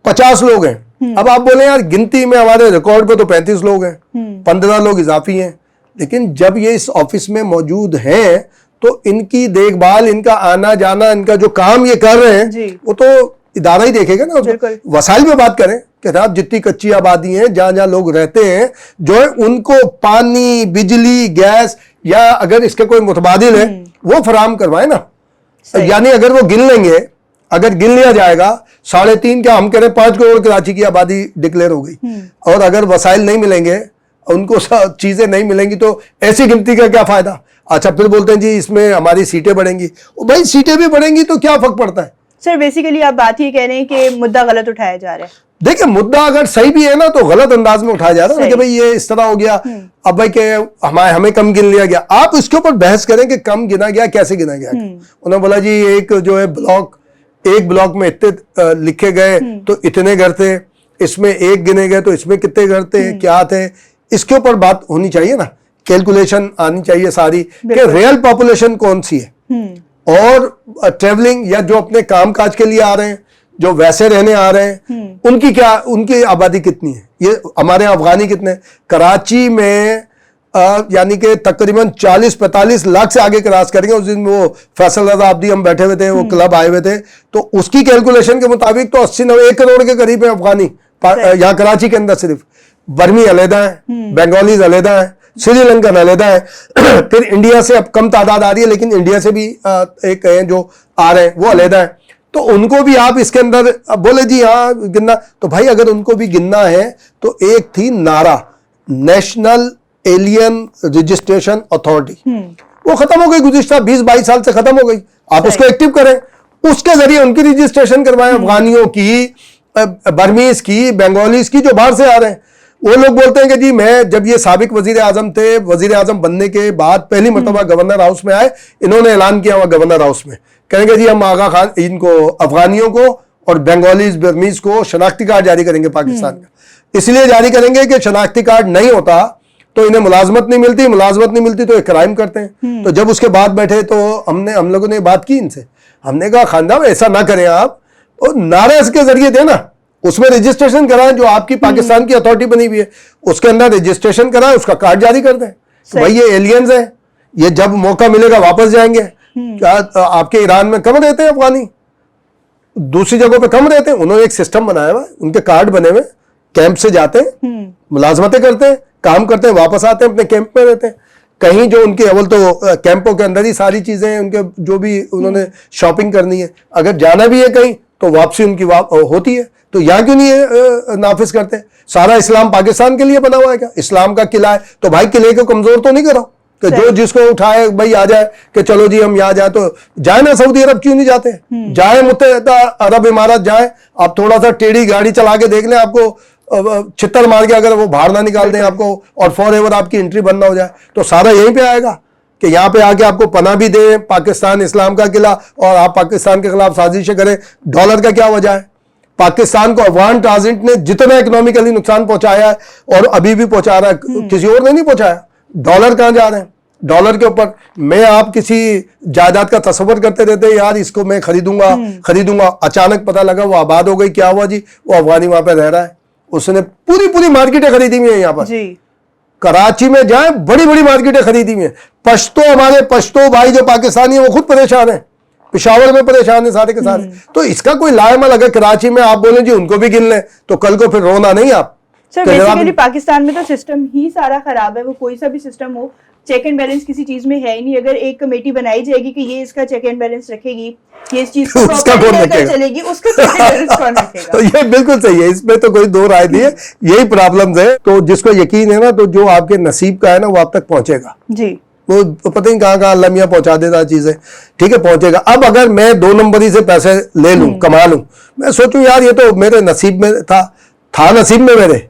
50 लोग हैं, अब आप बोले यार गिनती में हमारे रिकॉर्ड पे तो 35 लोग हैं, 15 लोग इजाफी हैं, लेकिन जब ये इस ऑफिस में मौजूद हैं तो इनकी देखभाल, इनका आना जाना, इनका जो काम ये कर रहे हैं वो तो इदारा ही देखेगा ना। वसाइल पे बात करें कि आप जितनी कच्ची आबादी है, जहां जहां लोग रहते हैं, जो है उनको पानी, बिजली, गैस या अगर इसके कोई मुतबादिल है वो फराम करवाए ना। यानी अगर वो गिन लेंगे, अगर गिन लिया जाएगा 3.5 क्या हम कह रहे 5 करोड़ कराची की आबादी डिक्लेयर हो गई, और अगर वसाइल नहीं मिलेंगे, उनको चीजें नहीं मिलेंगी तो ऐसी गिनती का क्या फायदा। अच्छा, फिर बोलते हैं जी इसमें हमारी सीटें बढ़ेंगी। भाई सीटें भी बढ़ेंगी तो क्या फर्क पड़ता है। सर बेसिकली आप बात ये कह रहे हैं कि मुद्दा गलत उठाया जा रहा है। देखिए, मुद्दा अगर सही भी है ना तो गलत अंदाज में उठाया जा रहा है कि भाई ये इस तरह हो गया, अब भाई के हमें कम गिन लिया गया। आप इसके ऊपर बहस करें कि कम गिना गया, कैसे गिना गया। उन्होंने बोला जी एक जो है ब्लॉक एक ब्लॉक में इतने लिखे गए तो इतने घर थे, इसमें एक गिने गए तो इसमें कितने घर थे, क्या थे, इसके ऊपर बात होनी चाहिए ना, कैलकुलेशन आनी चाहिए सारी कि रियल पॉपुलेशन कौन सी है और ट्रेवलिंग या जो अपने काम काज के लिए आ रहे हैं, जो वैसे रहने आ रहे हैं, उनकी क्या, उनकी आबादी कितनी है। ये हमारे अफगानी कितने, कराची में यानी कि तकरीबन 40-45 लाख से आगे क्रॉस करेंगे। उस दिन वो फैसल रजा अब्दी हम बैठे हुए थे, वो क्लब आए हुए थे, तो उसकी कैलकुलेशन के मुताबिक तो 80-90 1 करोड़ के करीब है अफगानी यहाँ कराची के अंदर। सिर्फ बर्मी अलहदा है, बंगालीज अलहदा है, श्रीलंकन अलहदा है, फिर इंडिया से अब कम तादाद आ रही है, लेकिन इंडिया से भी एक हैं जो आ रहे हैं, वो अलहदा है। तो उनको भी आप इसके अंदर अब बोले जी हाँ गिनना, तो भाई अगर उनको भी गिनना है तो एक थी नारा, नेशनल एलियन रजिस्ट्रेशन अथॉरिटी, वो खत्म हो गई, गुज़िश्ता 20-22 साल से खत्म हो गई। आप उसको एक्टिव करें, उसके जरिए उनकी रजिस्ट्रेशन करवाएं, अफगानियों की, बर्मीज की, बंगालीज की जो बाहर से आ रहे हैं। वो लोग बोलते हैं कि जी मैं, जब ये साबिक वजीर आजम थे, वजीर आजम बनने के बाद पहली मरतबा गवर्नर हाउस में आए, इन्होंने ऐलान किया हुआ गवर्नर हाउस में, कहेंगे जी हम आगा खान इनको अफगानियों को और बंगालीज बर्मीज को शनाख्ती कार्ड जारी करेंगे पाकिस्तान का। इसलिए जारी करेंगे कि शनाख्ती कार्ड नहीं होता तो इन्हें मुलाजमत नहीं मिलती, मुलाजमत नहीं मिलती तो ये क्राइम करते हैं। तो जब उसके बाद बैठे तो हम लोगों ने बात की इनसे, हमने कहा खानदान ऐसा ना करें आप, और नारे इसके जरिए देना, उसमें रजिस्ट्रेशन कराएं, जो आपकी पाकिस्तान की अथॉरिटी बनी हुई है उसके अंदर रजिस्ट्रेशन कराएं, उसका कार्ड जारी कर दें। तो भाई ये एलियंस हैं, ये जब मौका मिलेगा वापस जाएंगे। क्या आपके ईरान में कम रहते हैं अफगानी, दूसरी जगहों पे कम रहते हैं? उन्होंने एक सिस्टम बनाया हुआ, उनके कार्ड बने हुए, कैंप से जाते हैं, मुलाजमतें करते हैं, काम करते हैं, वापस आते हैं, अपने कैंप में रहते हैं। कहीं जो उनके अव्वल तो कैंपों के अंदर ही सारी चीजें हैं, उनके जो भी उन्होंने शॉपिंग करनी है, अगर जाना भी है कहीं तो वापसी उनकी होती है। तो यहाँ क्यों नहीं नाफिज करते? सारा इस्लाम पाकिस्तान के लिए बना हुआ है क्या? इस्लाम का किला है तो भाई किले को कमजोर तो नहीं करो कि जो जिसको उठाए भाई आ जाए कि चलो जी हम यहाँ जाए, तो जाए ना, सऊदी अरब क्यों नहीं जाते? जाए मुत्तहिदा अरब इमारात जाए, आप थोड़ा सा टेढ़ी गाड़ी चला के देख लें, आपको छितर मार के अगर वो बाहर ना निकाल दें आपको और फॉरएवर आपकी एंट्री बंद ना हो जाए, तो सारा यहीं पे आएगा कि यहाँ पे आके आपको पनाह भी दे पाकिस्तान, इस्लाम का किला, और आप पाकिस्तान के खिलाफ साजिशें करें। डॉलर का क्या वजह है? पाकिस्तान को अफगान ट्रांजिट ने जितना इकोनॉमिकली नुकसान पहुंचाया है और अभी भी पहुंचा रहा है, किसी और ने नहीं पहुंचाया। डॉलर कहां जा रहे हैं? डॉलर के ऊपर मैं आप किसी जायदाद का तस्वर करते रहते हैं, यार इसको मैं खरीदूंगा, अचानक पता लगा वो आबाद हो गई, क्या हुआ जी? वो अफगानी वहां पे रह रहा है, उसने पूरी मार्केटें खरीदी हुई है यहाँ पर जी। कराची में जाए बड़ी बड़ी मार्केटें खरीदी हुई है। पश्तो, हमारे पश्तो भाई जो पाकिस्तानी है वो खुद परेशान है, पेशावर में परेशान है सारे के सारे। तो इसका कोई लाएमल अगर कराची में आप बोले जी उनको भी गिन लें तो कल को फिर रोना नहीं आप। सर बेसिकली पाकिस्तान में तो सिस्टम ही सारा खराब है, वो कोई सा भी सिस्टम हो, चेक एंड बैलेंस किसी चीज में है ही नहीं। अगर एक कमेटी बनाई जाएगी कि ये इसका चेक एंड बैलेंस रखेगी, ये इस चीज को चलेगी, उसका चेक एंड बैलेंस कौन रखेगा? तो ये बिल्कुल सही है, इसमें तो कोई दो राय नहीं है, यही प्रॉब्लम्स है। तो जिसको यकीन है ना, तो जो आपके नसीब का है ना वो आप तक पहुंचेगा जी। वो पता नहीं कहाँ अल्लाह मियां पहुंचा देता चीजें, ठीक है, पहुंचेगा। अब अगर मैं 2 नंबरी से पैसे ले लूं, कमा लूं, मैं सोचूं यार ये तो मेरे नसीब में था नसीब में मेरे,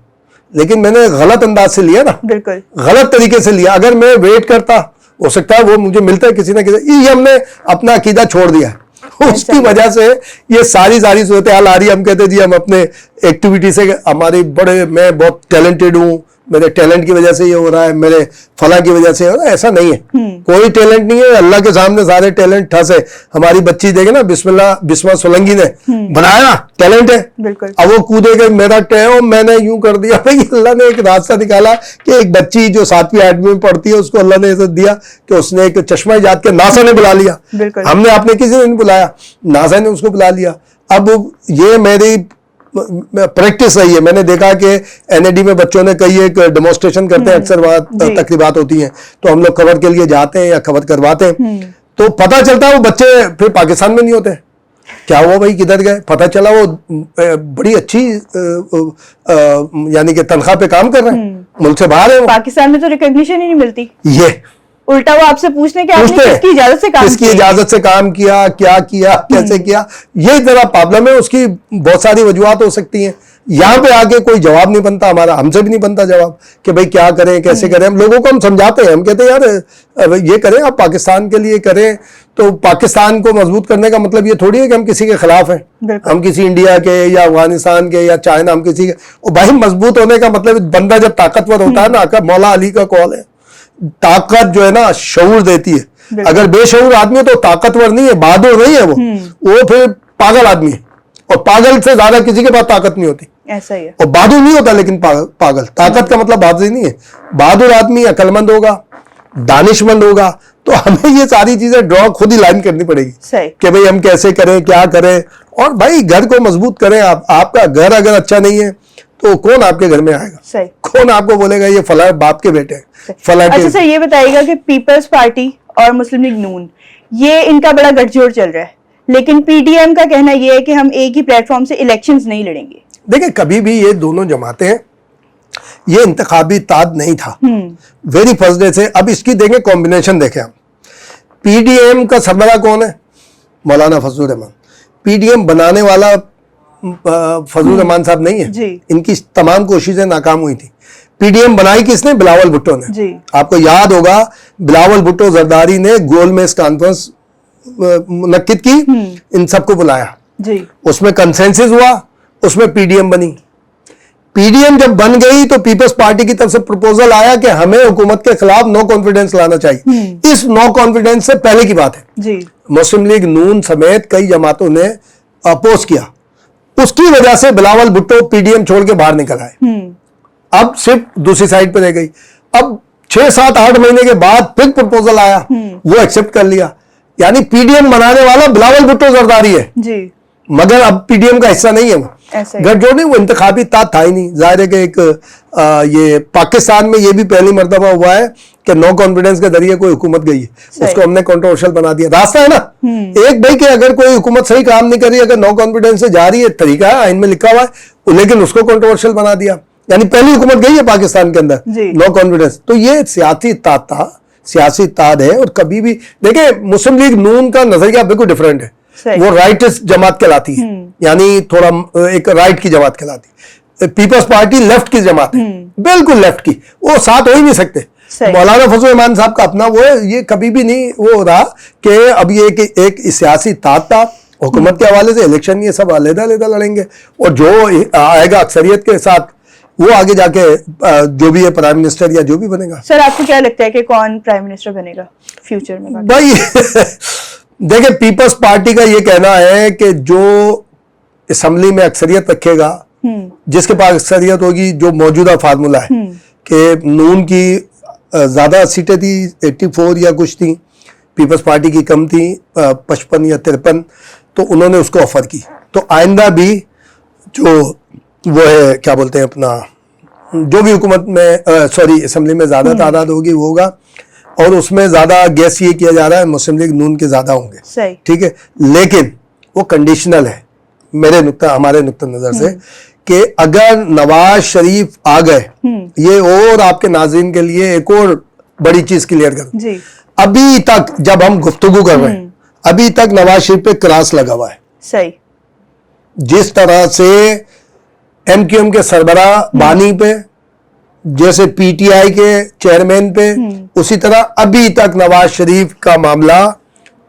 लेकिन मैंने गलत अंदाज से लिया ना, बिल्कुल गलत तरीके से लिया। अगर मैं वेट करता, हो सकता है वो मुझे मिलता है किसी ना किसी, ये हमने अपना अकीदा छोड़ दिया है, उसकी वजह से ये सारी सूरत हाल आ रही है। हम कहते जी हम अपने एक्टिविटी से, हमारी मैं बहुत टैलेंटेड हूँ, मेरे टैलेंट की वजह से ये हो रहा है, मेरे फला की वजह से हो रहा है। ऐसा नहीं है, कोई टैलेंट नहीं है, अल्लाह के सामने सारे टैलेंट ठस है। हमारी बच्ची देखे ना, बिस्मा सोलंकी ने बनाया, टैलेंट है, बिल्कुल। अब वो कूदे के मेरा मैंने यूं कर दिया। भाई अल्लाह ने एक रास्ता निकाला कि एक बच्ची जो 7वीं 8वीं में पढ़ती है उसको अल्लाह ने ऐसा दिया कि उसने एक चश्मा ईजाद के, नासा ने बुला लिया, हमने आपने किसी ने नहीं बुलाया, नासा ने उसको बुला लिया। अब ये मेरी प्रैक्टिस रही है, मैंने देखा कि एनएडी में बच्चों ने कई एक डेमोन्स्ट्रेशन करते हैं, अक्सर वहां तकरीबात होती हैं, तो हम लोग खबर के लिए जाते हैं या खबर करवाते हैं, तो पता चलता है वो बच्चे फिर पाकिस्तान में नहीं होते। क्या हुआ भाई, किधर गए? पता चला वो बड़ी अच्छी यानी कि तनख्वाह पे काम कर रहे हैं, मुल्क से बाहर है। पाकिस्तान में तो रिकॉग्निशन ही नहीं मिलती। ये उल्टा वो आपसे पूछने के आपने किसकी इजाजत से काम किसकी किया? इजाजत से काम किया, क्या किया, कैसे किया, ये जरा प्रॉब्लम है। उसकी बहुत सारी वजूहत हो सकती हैं। यहाँ पे आके कोई जवाब नहीं बनता हमारा, हमसे भी नहीं बनता जवाब कि भाई क्या करें, कैसे करें। हम लोगों को हम समझाते हैं, हम कहते हैं यार ये करें, आप पाकिस्तान के लिए करें। तो पाकिस्तान को मजबूत करने का मतलब ये थोड़ी है कि हम किसी के खिलाफ हैं, हम किसी इंडिया के या अफगानिस्तान के या चाइना, हम किसी के। और भाई मजबूत होने का मतलब बंदा जब ताकतवर होता है ना, आका मौला अली का कौल है, ताकत जो है ना शऊर देती है। अगर बेशऊर आदमी है तो ताकतवर नहीं है, बहादुर नहीं है, वो फिर पागल आदमी है। और पागल से ज्यादा किसी के पास ताकत नहीं होती, ऐसा ही है। और बहादुर नहीं होता, लेकिन पागल। ताकत का मतलब बहादुरी नहीं है। बहादुर आदमी अक्लमंद होगा, दानिशमंद होगा। तो हमें ये सारी चीजें ड्रॉ खुद ही लाइन करनी पड़ेगी कि भाई हम कैसे करें, क्या करें। और भाई घर को मजबूत करें। आपका घर अगर अच्छा नहीं है तो कौन आपके घर में आएगा? सही। कौन आपको बोलेगा ये फला बाप के बेटे हैं, फला के। अच्छा सर, ये बताइएगा कि पीपल्स पार्टी और मुस्लिम लीग नून, ये इनका बड़ा गठजोड़ चल रहा है, लेकिन पीडीएम का कहना यह है कि हम एक ही प्लेटफॉर्म से इलेक्शंस नहीं लड़ेंगे। देखिए, कभी भी ये दोनों जमातें, ये इंतखाबी ताद नहीं था वेरी फर्स्ट डे से। अब इसकी देखें कॉम्बिनेशन देखें हम। पीडीएम का सरबरा कौन है? मौलाना फजलुर रहमान। पीडीएम बनाने वाला फजलुर रहमान साहब नहीं है। इनकी तमाम कोशिशें नाकाम हुई थी। पीडीएम बनाई किसने? बिलावल भुट्टो ने। आपको याद होगा बिलावल भुट्टो जरदारी ने गोलमेज कॉन्फ्रेंस मुनक्किद की, इन सबको बुलाया, उसमें कंसेंसस हुआ, उसमें पीडीएम बनी। पीडीएम जब बन गई तो पीपल्स पार्टी की तरफ से प्रपोजल आया कि हमें हुकूमत के खिलाफ नो कॉन्फिडेंस लाना चाहिए। इस नो कॉन्फिडेंस से पहले की बात है, मुस्लिम लीग नून समेत कई जमातों ने अपोज किया। उसकी वजह से बिलावल भुट्टो पीडीएम छोड़ के बाहर निकल आए। अब सिर्फ दूसरी साइड पर रह गई। अब 6, 7, 8 महीने के बाद फिर प्रपोजल आया, वो एक्सेप्ट कर लिया। यानी पीडीएम बनाने वाला बिलावल भुट्टो जरदारी है मगर अब पीडीएम का हिस्सा नहीं है वो। गठजोड़ नहीं, वो इंतखाबी ताद था ही नहीं। जाहिर है कि एक ये पाकिस्तान में ये भी पहली मर्तबा हुआ है कि नो कॉन्फिडेंस के जरिए कोई हुकूमत गई है, उसको हमने कंट्रोवर्शियल बना दिया। रास्ता है ना एक भाई कि अगर कोई हुकूमत सही काम नहीं कर रही, अगर नो कॉन्फिडेंस से जा रही है, तरीका है, आइन में लिखा हुआ है, लेकिन उसको कंट्रोवर्शियल बना दिया। यानी पहली हुकूमत गई है पाकिस्तान के अंदर नो कॉन्फिडेंस। तो ये सियासी ताद था, सियासी ताद है। और कभी भी देखे, मुस्लिम लीग नून का नजरिया बिल्कुल डिफरेंट है। वो राइटिस्ट जमात कहलाती है, यानी थोड़ा एक राइट की जमात कहलाती है। पीपल्स पार्टी लेफ्ट की जमात है, बिल्कुल लेफ्ट की। वो साथ हो ही नहीं सकते। मौलाना फजलुर रहमान साहब का अपना वो है, ये कभी भी नहीं वो रहा कि अब ये एक सियासी ताद था हुकूमत के हवाले से। इलेक्शन ये सब अलग-अलग लड़ेंगे और जो आएगा अक्सरियत के साथ वो आगे जाके जो भी है प्राइम मिनिस्टर या जो भी बनेगा। सर, आपको क्या लगता है कि कौन प्राइम मिनिस्टर बनेगा फ्यूचर में? भाई देखिए, पीपल्स पार्टी का ये कहना है कि जो असेंबली में अक्सरियत रखेगा, जिसके पास अक्सरियत होगी, जो मौजूदा फार्मूला है कि नून की ज्यादा सीटें थी 84 या कुछ थी, पीपल्स पार्टी की कम थी 55 या 53, तो उन्होंने उसको ऑफर की। तो आइंदा भी जो वो है क्या बोलते हैं अपना, जो भी हुकूमत में सॉरी असेंबली में ज्यादा तादाद होगी वो होगा। और उसमें ज्यादा गैस ये किया जा रहा है मुस्लिम लीग नून के ज्यादा होंगे, ठीक है। लेकिन वो कंडीशनल है हमारे नुक्ता नजर से कि अगर नवाज शरीफ आ गए, ये और आपके नाज़रीन के लिए एक और बड़ी चीज क्लियर करूं, अभी तक जब हम गुफ्तगू कर रहे हैं, अभी तक नवाज शरीफ पे क्रॉस लगा हुआ है। सही। जिस तरह से एमक्यूएम के सरबरा बानी पे, जैसे पीटीआई के चेयरमैन पे, उसी तरह अभी तक नवाज शरीफ का मामला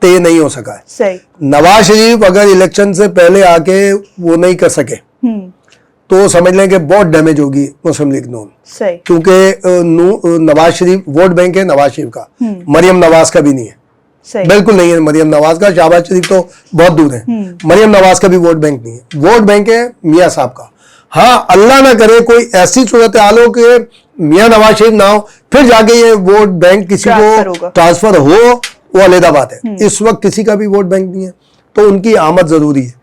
तय नहीं हो सका है। सही। नवाज शरीफ अगर इलेक्शन से पहले आके वो नहीं कर सके तो समझ लें कि बहुत डैमेज होगी मुस्लिम लीग नून। सही। क्योंकि नवाज शरीफ वोट बैंक है नवाज शरीफ का, मरियम नवाज का भी नहीं है। सही। बिल्कुल नहीं है मरियम नवाज का। शहबाज शरीफ तो बहुत दूर है, मरियम नवाज का भी वोट बैंक नहीं है। वोट बैंक है मियाँ साहब का। हाँ, अल्लाह ना करे कोई ऐसी सूरत हाल हो कि मियाँ नवाज शरीफ ना हो, फिर जाके ये वोट बैंक किसी को ट्रांसफर हो, वो अलग बात है। इस वक्त किसी का भी वोट बैंक नहीं है, तो उनकी आमद जरूरी है।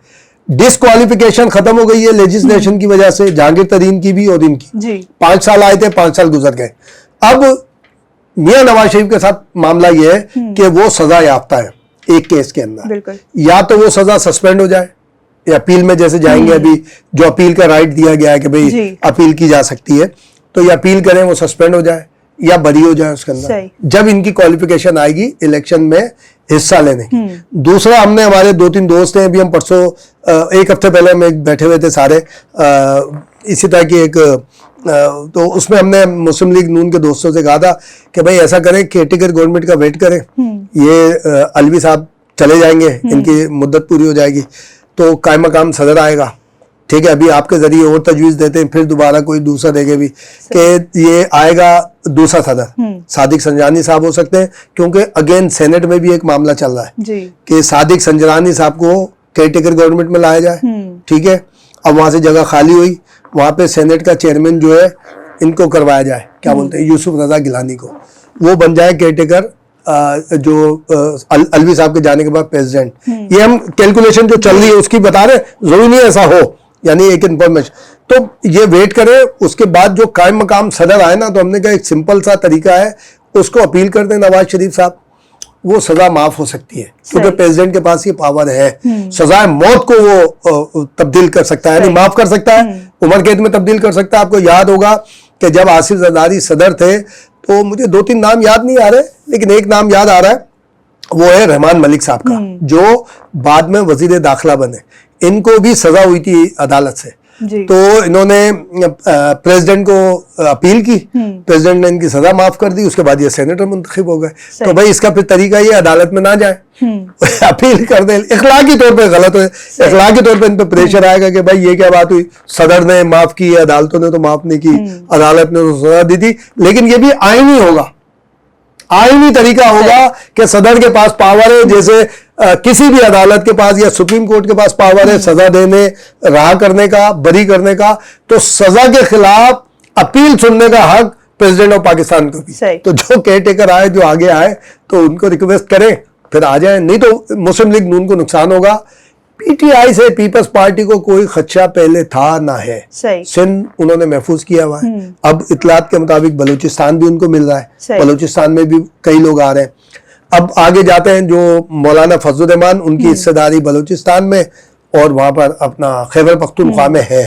डिस्क्वालिफिकेशन खत्म हो गई है लेजिस्लेशन की वजह से, जहांगीर तरीन की भी और इनकी। 5 साल आए थे, 5 साल गुजर गए। अब मियाँ नवाज शरीफ के साथ मामला यह है कि वो सजा याफ्ता है एक केस के अंदर। या तो वो सजा सस्पेंड हो जाए, या अपील में जैसे जाएंगे, अभी जो अपील का राइट दिया गया है कि भाई अपील की जा सकती है, तो ये अपील करें वो सस्पेंड हो जाए, या बरी हो जाए उसके अंदर, सही। जब इनकी क्वालिफिकेशन आएगी इलेक्शन में हिस्सा लेने की। दूसरा, हमने हमारे 2-3 दोस्त हैं, अभी हम परसों एक हफ्ते पहले हम एक बैठे हुए थे सारे इसी तरह की एक तो उसमें हमने मुस्लिम लीग नून के दोस्तों से कहा था कि भाई ऐसा करें, केटीकर गवर्नमेंट का वेट करें, ये अलवी साहब चले जाएंगे, इनकी मुद्दत पूरी हो जाएगी तो कायम मकाम सदर आएगा, ठीक है। अभी आपके जरिए और तजवीज़ देते हैं, फिर दोबारा कोई दूसरा देंगे भी कि ये आएगा दूसरा सदर सादिक संजरानी साहब हो सकते हैं, क्योंकि अगेन सेनेट में भी एक मामला चल रहा है कि सादिक संजरानी साहब को केयरटेकर गवर्नमेंट में लाया जाए, ठीक है। अब वहां से जगह खाली हुई, वहां पे सेनेट का चेयरमैन जो है इनको करवाया जाए, क्या बोलते हैं, यूसुफ रजा गिलानी को, वो बन जाए केयरटेकर जो अलवी साहब के जाने के बाद प्रेसिडेंट। ये हम कैलकुलेशन जो चल रही है उसकी बता रहे, जरूरी नहीं ऐसा हो, यानी एक इन्फॉर्मेशन। तो ये वेट करें, उसके बाद जो कायम मकाम सदर आए ना, तो हमने कहा एक सिंपल सा तरीका है, उसको अपील कर दें नवाज शरीफ साहब, वो सजा माफ हो सकती है, क्योंकि प्रेसिडेंट के पास ये पावर है, सजाए मौत को वो तब्दील कर सकता है, यानी माफ कर सकता है, उम्र कैद में तब्दील कर सकता है। आपको याद होगा कि जब आसिफ जरदारी सदर थे, तो मुझे 2-3 नाम याद नहीं आ रहे, लेकिन एक नाम याद आ रहा है, वो है रहमान मलिक साहब का, जो बाद में वजीर दाखिला बने। इनको भी सजा हुई थी अदालत से, तो इन्होंने प्रेसिडेंट को अपील की, प्रेसिडेंट ने इनकी सजा माफ कर दी, उसके बाद ये सेनेटर मुंतखब हो गए। तो भाई इसका फिर तरीका ये अदालत में ना जाए, अपील कर दे, इखलाकी तौर पे गलत है, इखलाकी तौर पे इन पे प्रेशर आएगा कि भाई ये क्या बात हुई, सदर ने माफ की, अदालतों ने तो माफ नहीं की, अदालत ने तो सजा दी थी। लेकिन ये भी आईनी होगा, आईनी तरीका होगा कि सदर के पास पावर है, जैसे किसी भी अदालत के पास या सुप्रीम कोर्ट के पास पावर है सजा देने, रहा करने का, बरी करने का, तो सजा के खिलाफ अपील सुनने का हक प्रेसिडेंट ऑफ पाकिस्तान को भी। तो जो केयरटेकर आए, जो आगे आए, तो उनको रिक्वेस्ट करें, फिर आ जाए, नहीं तो मुस्लिम लीग नून को नुकसान होगा। पीटीआई से पीपल्स पार्टी को कोई खदशा पहले था ना है, सिंध उन्होंने महफूज किया हुआ है। अब इतलात के मुताबिक बलूचिस्तान भी उनको मिल रहा है, बलूचिस्तान में भी कई लोग आ रहे हैं। अब आगे जाते हैं, जो मौलाना फजल रहमान, उनकी हिस्सेदारी बलूचिस्तान में और वहां पर अपना खैबर पख्तूनख्वा में है,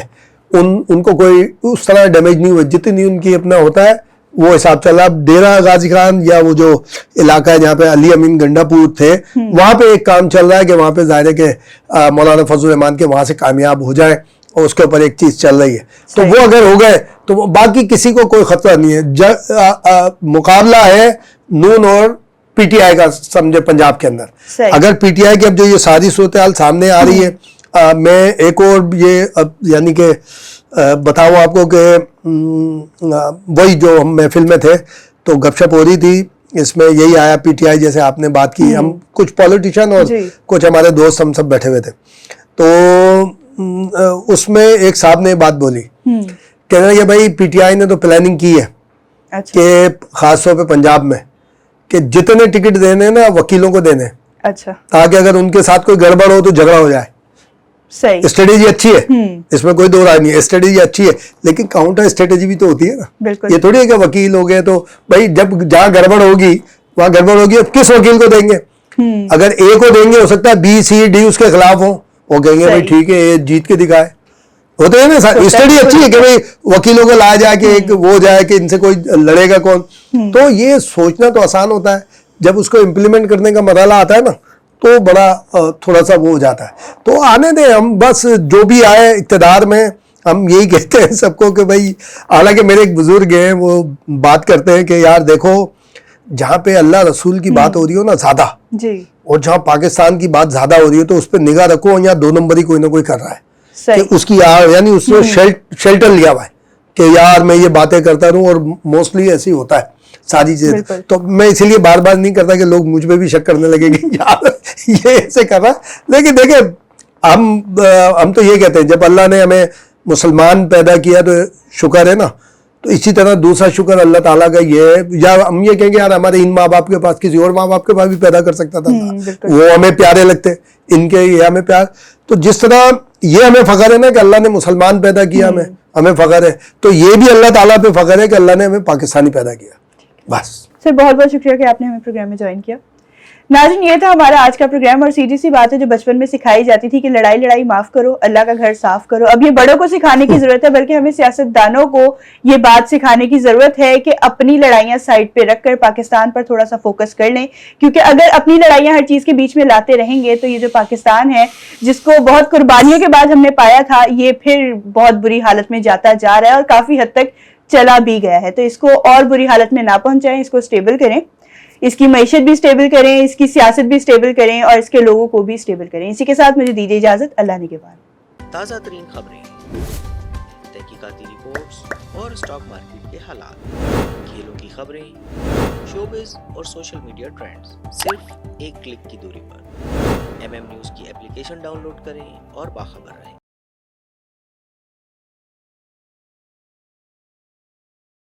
उनको कोई उस तरह डैमेज नहीं हुआ, जितनी उनकी अपना होता है वो हिसाब चल रहा। डेरा गाजी खान या वो जो इलाका है जहाँ पे अली अमीन गंडापुर थे, वहां पे एक काम चल रहा है कि वहां पे जाहिर है कि मौलाना फजल रहमान के वहां से कामयाब हो जाए, और उसके ऊपर एक चीज चल रही है। तो वो अगर हो गए तो बाकी किसी को कोई खतरा नहीं है। मुकाबला है नून और पीटीआई का, समझे, पंजाब के अंदर। अगर पीटीआई की अब जो ये सारी सूरत हाल सामने आ रही है, मैं एक और ये यानी कि बताऊं आपको कि वही जो हम महफिल में थे तो गपशप हो रही थी, इसमें यही आया पीटीआई, जैसे आपने बात की, हम कुछ पॉलिटिशियन और कुछ हमारे दोस्त हम सब बैठे हुए थे, तो उसमें एक साहब ने बात बोली, कह रहे कि भाई पीटीआई ने तो प्लानिंग की है कि खासतौर पे पंजाब में कि जितने टिकट देने ना वकीलों को देने, ताकि अगर उनके साथ कोई गड़बड़ हो तो झगड़ा हो जाए। सही, स्ट्रेटेजी अच्छी है, इसमें कोई दो राय नहीं है, स्ट्रेटेजी अच्छी है, लेकिन काउंटर स्ट्रेटेजी भी तो होती है ना। ये थोड़ी है कि वकील हो गए तो भाई जब जहां गड़बड़ होगी वहां गड़बड़ होगी, अब किस वकील को देंगे? अगर ए को देंगे, हो सकता है बी सी डी उसके खिलाफ हो, वो कहेंगे भाई ठीक है ये जीत के दिखाए, होते हैं ना। स्टडी अच्छी है कि भाई वकीलों को लाया जाए कि एक वो जाए कि इनसे कोई लड़ेगा कौन। तो ये सोचना तो आसान होता है, जब उसको इम्प्लीमेंट करने का मरहला आता है ना तो बड़ा थोड़ा सा वो हो जाता है। तो आने दें, हम बस जो भी आए इक़्तिदार में, हम यही कहते हैं सबको कि भाई, हालांकि मेरे एक बुजुर्ग हैं वो बात करते हैं कि यार देखो, जहाँ पे अल्लाह रसूल की बात हो रही हो ना ज्यादा जी, और जहाँ पाकिस्तान की बात ज्यादा हो रही हो, तो उस पर निगाह रखो, यहाँ 2 नंबर ही कोई ना कोई कर रहा है कि उसकी यानी उसने शेल्टर लिया हुआ है कि यार मैं ये बातें करता रहूं, और मोस्टली ऐसे ही होता है सारी चीजें। तो मैं इसीलिए बार बार नहीं करता कि लोग मुझ पे भी शक करने लगेंगे यार ये ऐसे कर रहा है। लेकिन देखिए, हम तो ये कहते हैं, जब अल्लाह ने हमें मुसलमान पैदा किया तो शुक्र है ना, तो इसी तरह दूसरा शुक्र अल्लाह ताला का ये है, या हम ये कहेंगे यार हमारे इन माँ बाप के पास किसी और माँ बाप के पास भी पैदा कर सकता था, वो हमें प्यारे लगते, इनके ये हमें प्यार। तो जिस तरह ये हमें फख्र है ना कि अल्लाह ने मुसलमान पैदा किया, हमें फख्र है, तो ये भी अल्लाह ताला पे फख्र है कि अल्लाह ने हमें पाकिस्तानी पैदा किया। बस सर, बहुत बहुत शुक्रिया कि आपने हमें प्रोग्राम में ज्वाइन किया। नाज़रीन, ये था हमारा आज का प्रोग्राम और सीधी सी बात है जो बचपन में सिखाई जाती थी कि लड़ाई लड़ाई माफ करो, अल्लाह का घर साफ करो। अब ये बड़ों को सिखाने की जरूरत है, बल्कि हमें सियासतदानों को ये बात सिखाने की जरूरत है कि अपनी लड़ाइयां साइड पे रखकर पाकिस्तान पर थोड़ा सा फोकस कर लें, क्योंकि अगर अपनी लड़ाइयां हर चीज के बीच में लाते रहेंगे तो ये जो पाकिस्तान है, जिसको बहुत कुर्बानियों के बाद हमने पाया था, ये फिर बहुत बुरी हालत में जाता जा रहा है और काफी हद तक चला भी गया है। तो इसको और बुरी हालत में ना पहुंचाएं, इसको स्टेबल करें, इसकी मईशत भी स्टेबल करें, इसकी सियासत भी स्टेबल करें और इसके लोगों को भी स्टेबल करें। इसी के साथ मुझे दीजिए इजाजत। अल्लाह निगहबान। ताज़ा तरीन खबरें, तहकीकाती रिपोर्ट्स और स्टॉक मार्केट के हालात, खेलों की खबरें, शोबिज़ और सोशल मीडिया ट्रेंड्स सिर्फ एक क्लिक की दूरी पर। MM न्यूज़ की एप्लीकेशन डाउनलोड करें और बाखबर रहें।